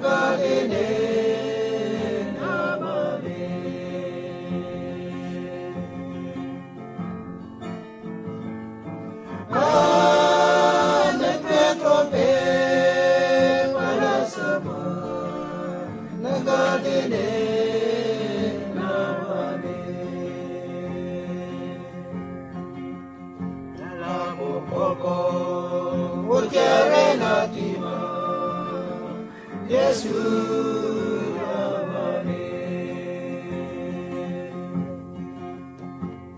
nangadene namane ane petrope parasama nangadene namane nalamu poko utyare natima Yesu namane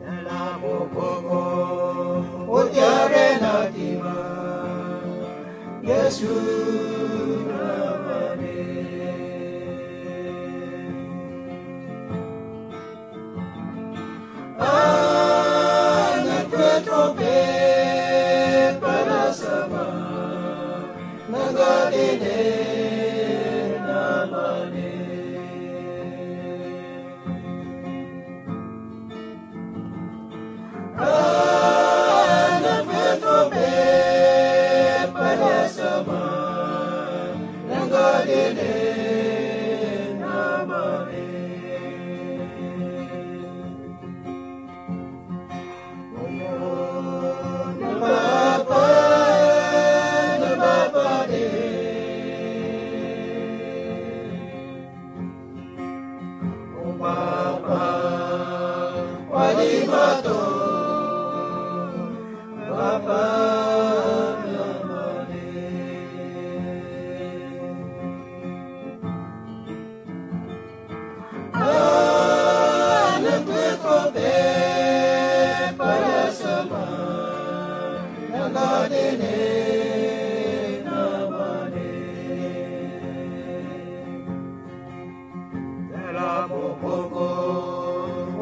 nalamu poko utyare natima Yesu namane ane petrope parasama nangadene namane ane petrope parasama nangadene namane Bapa de Bapa walimato Bapa namane ane petrope parasama nangadene namane nalamu poko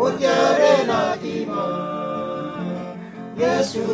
utyare natima Yesu